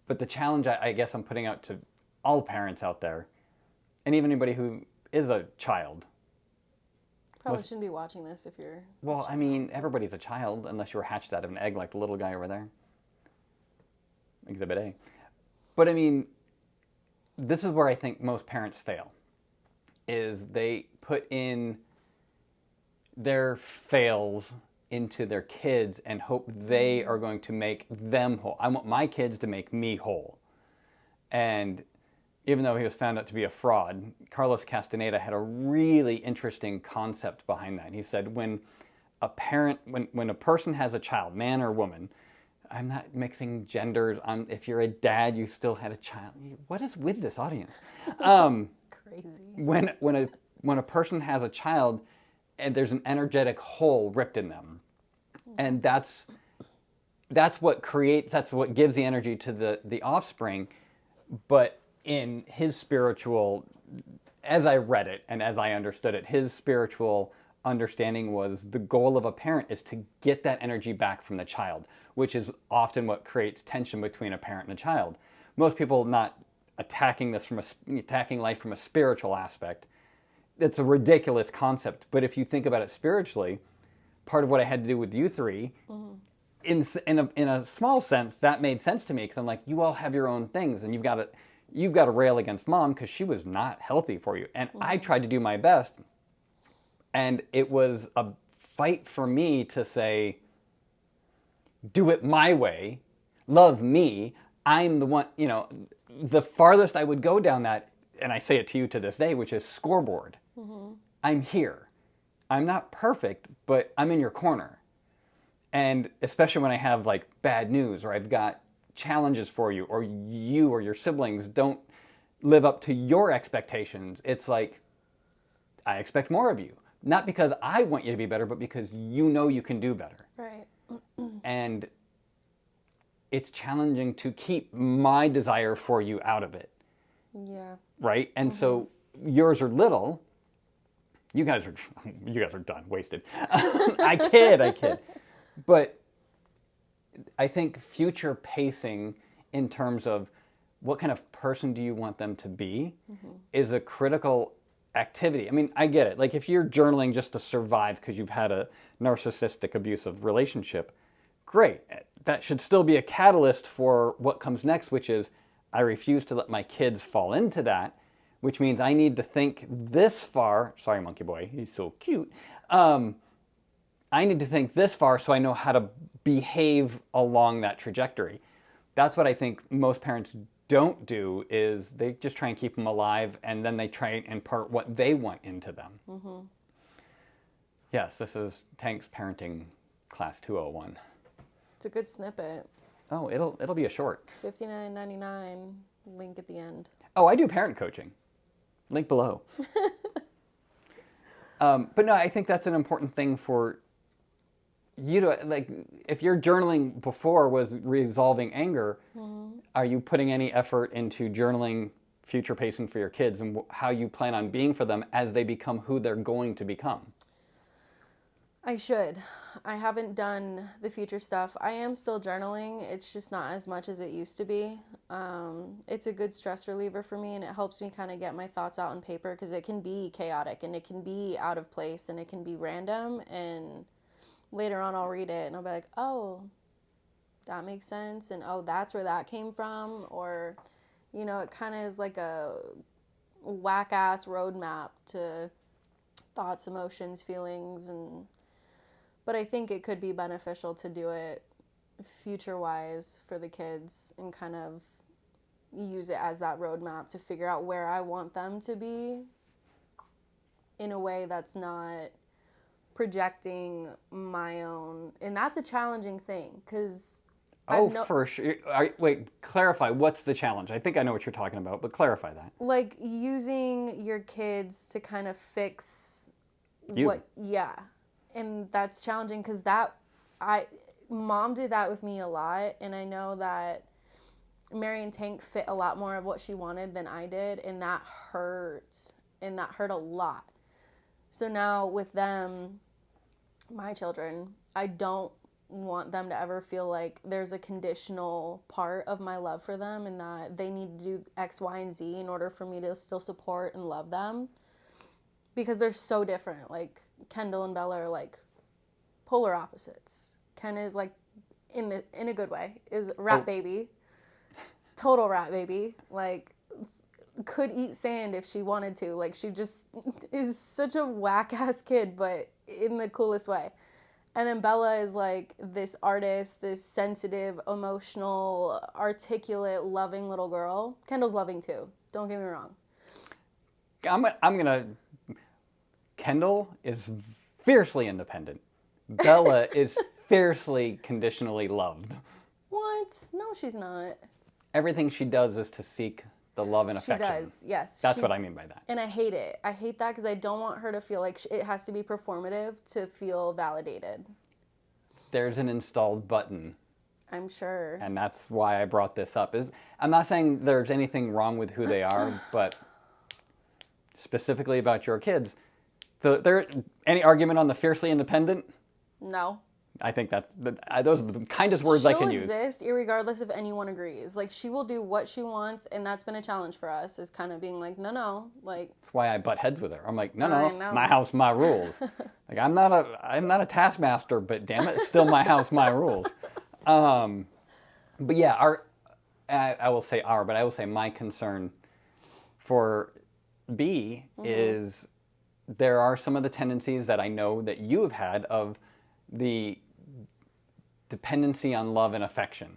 But the challenge I guess I'm putting out to all parents out there, and even anybody who is a child. Probably shouldn't be watching this if you're... Well, I mean, everybody's a child unless you were hatched out of an egg like the little guy over there. Exhibit A. But I mean, this is where I think most parents fail, is they put in their fails into their kids and hope they are going to make them whole. I want my kids to make me whole. And even though he was found out to be a fraud, Carlos Castaneda had a really interesting concept behind that. He said when a person has a child, man or woman, I'm not mixing genders. If you're a dad, you still had a child. What is with this audience? Crazy. When a person has a child, and there's an energetic hole ripped in them, and that's what gives the energy to the offspring. But in his spiritual, as I read it and as I understood it, his spiritual understanding was the goal of a parent is to get that energy back from the child, which is often what creates tension between a parent and a child. Most people not attacking life from a spiritual aspect. It's a ridiculous concept, but if you think about it spiritually, part of what I had to do with you three, in a small sense, that made sense to me because I'm like, you all have your own things, and you've got to rail against mom because she was not healthy for you, and I tried to do my best, and it was a fight for me to say, do it my way, love me. I'm the one. The farthest I would go down that and I say it to you to this day, which is scoreboard. I'm here. I'm not perfect, but I'm in your corner. And especially when I have like bad news, or I've got challenges for you, or you or your siblings don't live up to your expectations, it's like, I expect more of you. Not because I want you to be better, but because you know you can do better. Right. And it's challenging to keep my desire for you out of it. Yeah. Right? And so yours are little. You guys are done, wasted. I kid. But I think future pacing in terms of what kind of person do you want them to be is a critical activity. I mean, I get it. Like if you're journaling just to survive because you've had a narcissistic, abusive relationship, great. That should still be a catalyst for what comes next, which is I refuse to let my kids fall into that, which means I need to think this far. Sorry, monkey boy, he's so cute. I need to think this far so I know how to behave along that trajectory. That's what I think most parents don't do, is they just try and keep them alive, and then they try and impart what they want into them. Yes, this is Tank's Parenting Class 201. It's a good snippet. Oh, it'll be a short. $59.99, link at the end. Oh, I do parent coaching. Link below. But no, I think that's an important thing for you to, like, if your journaling before was resolving anger, are you putting any effort into journaling future pacing for your kids and how you plan on being for them as they become who they're going to become? I should. I haven't done the future stuff. I am still journaling. It's just not as much as it used to be. It's a good stress reliever for me, and it helps me kind of get my thoughts out on paper, because it can be chaotic and it can be out of place and it can be random, and later on I'll read it and I'll be like, oh, that makes sense, and oh, that's where that came from, or, you know, it kind of is like a whack-ass roadmap to thoughts, emotions, feelings, but I think it could be beneficial to do it future-wise for the kids and kind of use it as that roadmap to figure out where I want them to be in a way that's not projecting my own. And that's a challenging thing, because for sure. Wait, clarify. What's the challenge? I think I know what you're talking about, but clarify that. Like using your kids to kind of fix yeah. And that's challenging, because Mom did that with me a lot, and I know that Mary and Tank fit a lot more of what she wanted than I did, and that hurt a lot. So now with them, my children, I don't want them to ever feel like there's a conditional part of my love for them, and that they need to do X, Y, and Z in order for me to still support and love them, because they're so different. Like Kendall and Bella are like polar opposites. Ken is like, in a good way, is rat baby, total rat baby. Like could eat sand if she wanted to. Like she just is such a whack ass kid, but in the coolest way. And then Bella is like this artist, this sensitive, emotional, articulate, loving little girl. Kendall's loving too. Don't get me wrong. Kendall is fiercely independent. Bella is fiercely conditionally loved. What? No, she's not. Everything she does is to seek the love and affection. She does, yes. That's what I mean by that. And I hate it. I hate that, because I don't want her to feel like it has to be performative to feel validated. There's an installed button. I'm sure. And that's why I brought this up. I'm not saying there's anything wrong with who they are, but specifically about your kids, any argument on the fiercely independent? No. I think those are the kindest words I can use. She'll exist irregardless if anyone agrees. Like, she will do what she wants, and that's been a challenge for us, is kind of being like, no, like... That's why I butt heads with her. I'm like, no, my house, my rules. Like, I'm not a taskmaster, but damn it, it's still my house, my rules. But yeah, I will say my concern for B is there are some of the tendencies that I know that you have had of the dependency on love and affection.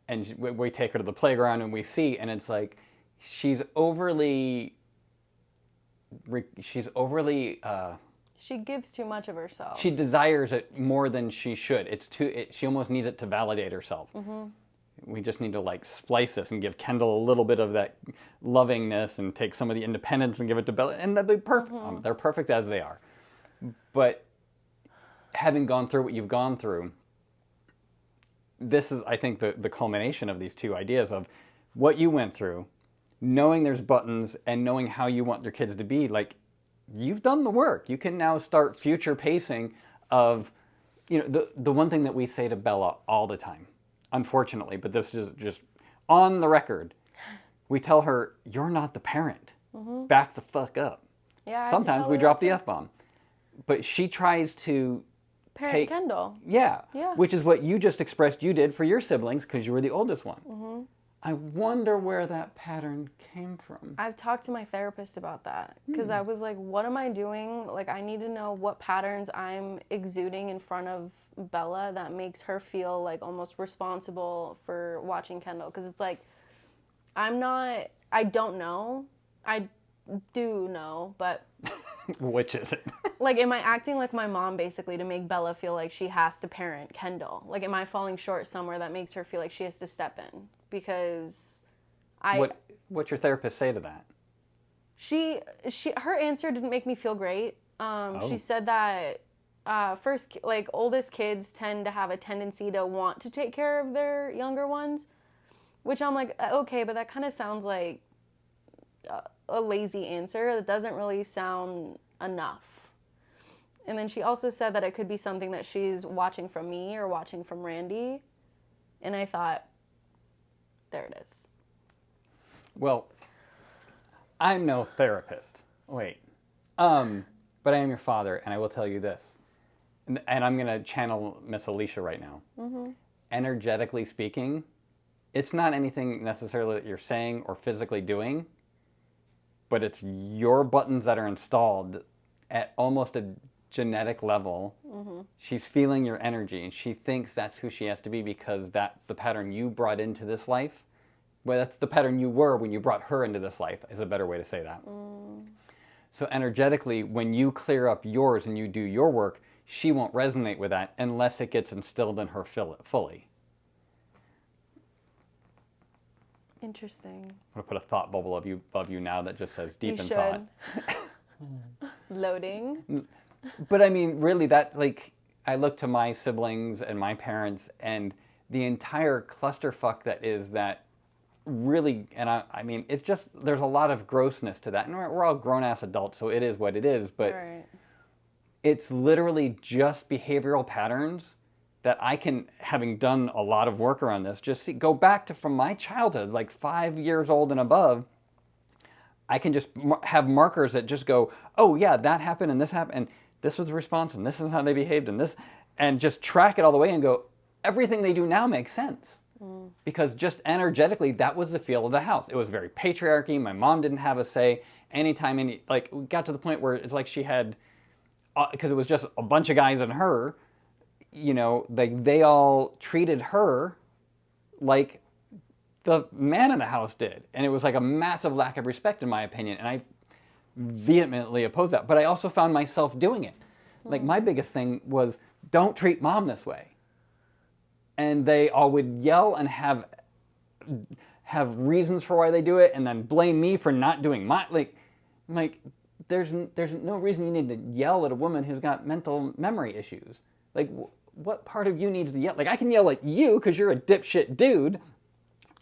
And we take her to the playground and we see, and it's like, she's overly She gives too much of herself. she desires it more than she should. She almost needs it to validate herself. We just need to like splice this and give Kendall a little bit of that lovingness and take some of the independence and give it to Bella, and that'd be perfect. They're perfect as they are. But having gone through what you've gone through, this is, I think, the culmination of these two ideas of what you went through, knowing there's buttons and knowing how you want your kids to be. Like, you've done the work. You can now start future pacing of, the one thing that we say to Bella all the time, unfortunately, but this is just on the record, we tell her, you're not the parent. Back the fuck up. Yeah. Sometimes we drop the F-bomb. But she tries to Parent Kendall. Yeah. Yeah. Which is what you just expressed you did for your siblings because you were the oldest one. I wonder where that pattern came from. I've talked to my therapist about that because I was like, what am I doing? Like, I need to know what patterns I'm exuding in front of Bella that makes her feel like almost responsible for watching Kendall. Because it's like, I don't know. I do know, but... Which is it? Like, am I acting like my mom basically to make Bella feel like she has to parent Kendall? Like, am I falling short somewhere that makes her feel like she has to step in? Because What's your therapist say to that? Her answer didn't make me feel great. She said that oldest kids tend to have a tendency to want to take care of their younger ones, which I'm like, okay, but that kind of sounds like a lazy answer. That doesn't really sound enough. And then she also said that it could be something that she's watching from me or watching from Randy. And I thought, there it is. Well, I'm no therapist. Wait. But I am your father, and I will tell you this. And I'm going to channel Miss Alicia right now. Energetically speaking, it's not anything necessarily that you're saying or physically doing, but it's your buttons that are installed at almost a genetic level. She's feeling your energy, and she thinks that's who she has to be because that's the pattern you brought into this life. Well, that's the pattern you were when you brought her into this life, is a better way to say that. So energetically, when you clear up yours and you do your work, she won't resonate with that unless it gets instilled in her fully. Interesting. I'm going to put a thought bubble above you now that just says deep in thought. Loading. But I mean, really, that, like, I look to my siblings and my parents and the entire clusterfuck that is that really, and I mean, it's just, there's a lot of grossness to that. And we're all grown-ass adults, so it is what it is. But it's literally just behavioral patterns that I can, having done a lot of work around this, just go back to from my childhood, like 5 years old and above. I can just have markers that just go, oh yeah, that happened and this happened and this was the response and this is how they behaved and this, and just track it all the way and go, everything they do now makes sense. Because just energetically, that was the feel of the house. It was very patriarchy. My mom didn't have a say. Anytime we got to the point where it's like she had, because it was just a bunch of guys and her, like they all treated her like the man in the house did. And it was like a massive lack of respect, in my opinion. And I vehemently opposed that. But I also found myself doing it. Like, my biggest thing was, don't treat mom this way. And they all would yell and have reasons for why they do it, and then blame me for not doing my, like there's no reason you need to yell at a woman who's got mental memory issues. Like, what part of you needs to yell? Like, I can yell at you because you're a dipshit dude.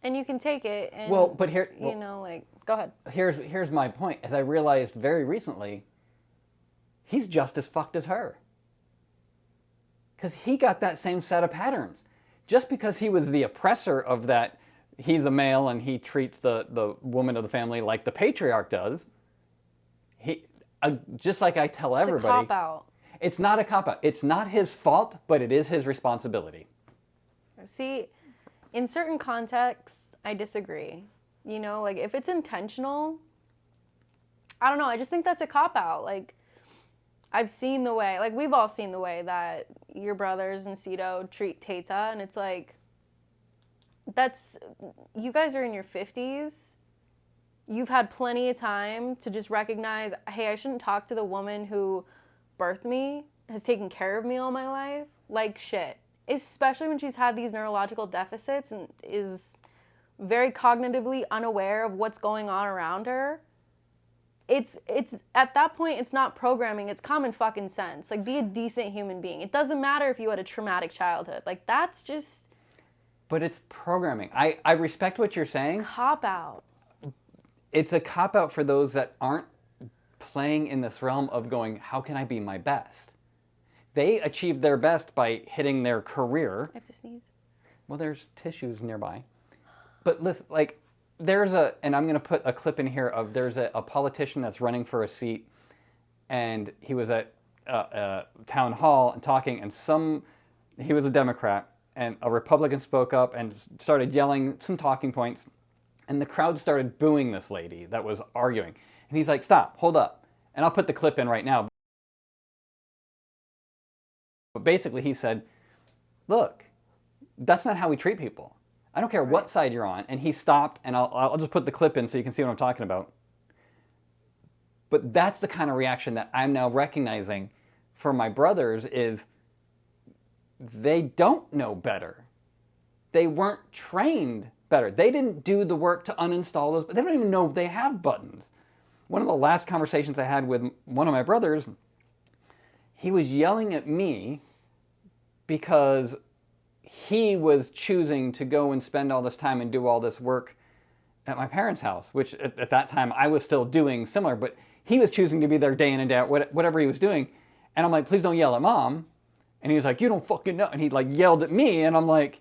And you can take it. And, well, but here, go ahead. Here's my point. As I realized very recently, he's just as fucked as her. Because he got that same set of patterns. Just because he was the oppressor of that, he's a male and he treats the woman of the family like the patriarch does. Just like I tell everybody. It's a cop-out. It's not a cop-out. It's not his fault, but it is his responsibility. See, in certain contexts, I disagree. Like, if it's intentional, I don't know, I just think that's a cop-out. Like, I've seen the way, like, we've all seen the way that your brothers and Cito treat Tata, and it's like, you guys are in your 50s, you've had plenty of time to just recognize, hey, I shouldn't talk to the woman who birthed me, has taken care of me all my life, like shit. Especially when she's had these neurological deficits and is very cognitively unaware of what's going on around her. It's at that point, it's not programming, it's common fucking sense. Like, be a decent human being. It doesn't matter if you had a traumatic childhood. Like, that's just... But it's programming. I respect what you're saying. Cop-out. It's a cop-out for those that aren't playing in this realm of going, how can I be my best? They achieve their best by hitting their career. I have to sneeze. Well, there's tissues nearby. But listen, like, and I'm going to put a clip in here of, there's a politician that's running for a seat, and he was at a town hall and talking, and he was a Democrat, and a Republican spoke up and started yelling some talking points, and the crowd started booing this lady that was arguing. And he's like, stop, hold up. And I'll put the clip in right now. But basically he said, look, that's not how we treat people. I don't care what side you're on. And he stopped, and I'll just put the clip in so you can see what I'm talking about. But that's the kind of reaction that I'm now recognizing for my brothers is they don't know better. They weren't trained better. They didn't do the work to uninstall those, but they don't even know they have buttons. One of the last conversations I had with one of my brothers, he was yelling at me because he was choosing to go and spend all this time and do all this work at my parents' house, which at that time I was still doing similar, but he was choosing to be there day in and day out, whatever he was doing. And I'm like, please don't yell at mom. And he was like, you don't fucking know. And he like yelled at me, and I'm like,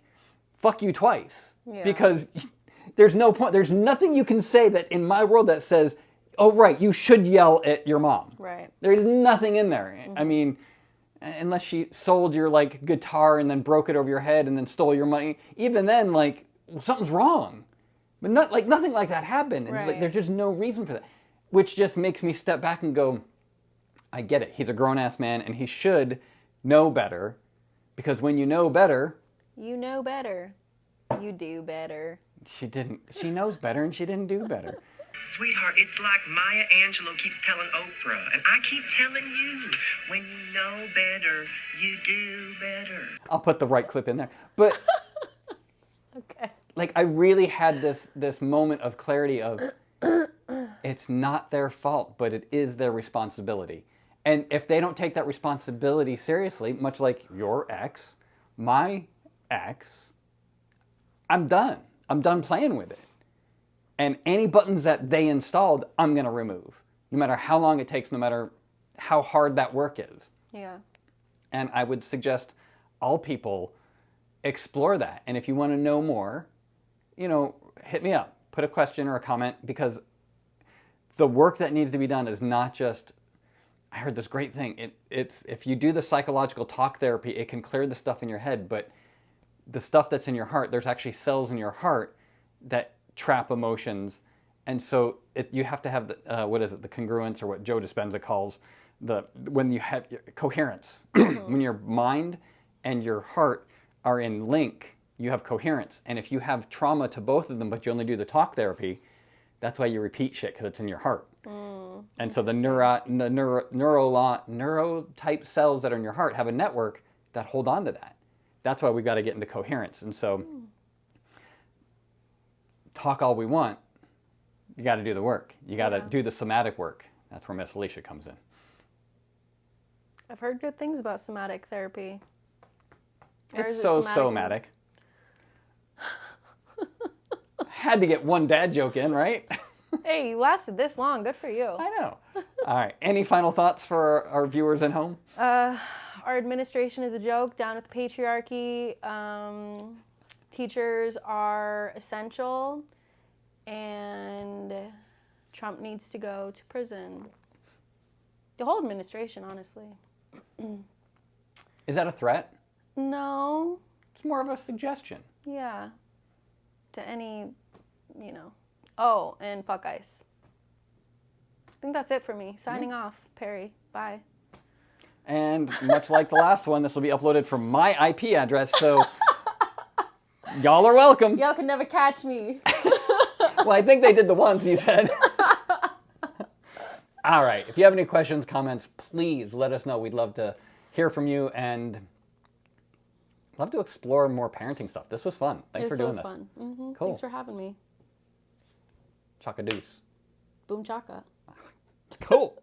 fuck you twice. Yeah. Because there's no point, there's nothing you can say that in my world that says, oh right, you should yell at your mom. Right. There's nothing in there. Mm-hmm. I mean, unless she sold your like guitar and then broke it over your head and then stole your money, even then, like, something's wrong. But nothing like that happened. Right. It's like, there's just no reason for that, which just makes me step back and go, I get it. He's a grown-ass man, and he should know better, because when you know better... You know better. You do better. She didn't. She knows better, and she didn't do better. Sweetheart, it's like Maya Angelou keeps telling Oprah, and I keep telling you, when you know better, you do better. I'll put the right clip in there. But, okay. Like, I really had this moment of clarity of, it's not their fault, but it is their responsibility. And if they don't take that responsibility seriously, much like your ex, my ex, I'm done. I'm done playing with it. And any buttons that they installed, I'm going to remove. No matter how long it takes, no matter how hard that work is. Yeah. And I would suggest all people explore that. And if you want to know more, hit me up. Put a question or a comment, because the work that needs to be done is not just... I heard this great thing. It's if you do the psychological talk therapy, it can clear the stuff in your head, but the stuff that's in your heart, there's actually cells in your heart that trap emotions, and so you have to have the the congruence, or what Joe Dispenza calls when you have coherence. When your mind and your heart are in link, you have coherence. And if you have trauma to both of them, but you only do the talk therapy, that's why you repeat shit, because it's in your heart. And so the neurotype cells that are in your heart have a network that hold on to that. That's why we got to get into coherence. And so talk all we want, you got to do the work. You got to do the somatic work. That's where Miss Alicia comes in. I've heard good things about somatic therapy. It's so somatic. Had to get one dad joke in, right? Hey, you lasted this long. Good for you. I know. All right. Any final thoughts for our viewers at home? Our administration is a joke. Down with the patriarchy. Teachers are essential. And Trump needs to go to prison. The whole administration, honestly. Is that a threat? No. It's more of a suggestion. Yeah. To any, Oh, and fuck ICE. I think that's it for me. Signing off. Perry. Bye. And much like the last one, this will be uploaded from my IP address, so y'all are welcome. Y'all can never catch me. Well, I think they did the ones you said. All right. If you have any questions, comments, please let us know. We'd love to hear from you and love to explore more parenting stuff. This was fun. Thanks for doing this. This was fun. Mm-hmm. Cool. Thanks for having me. Chaka-deuce. Boom chaka. Cool.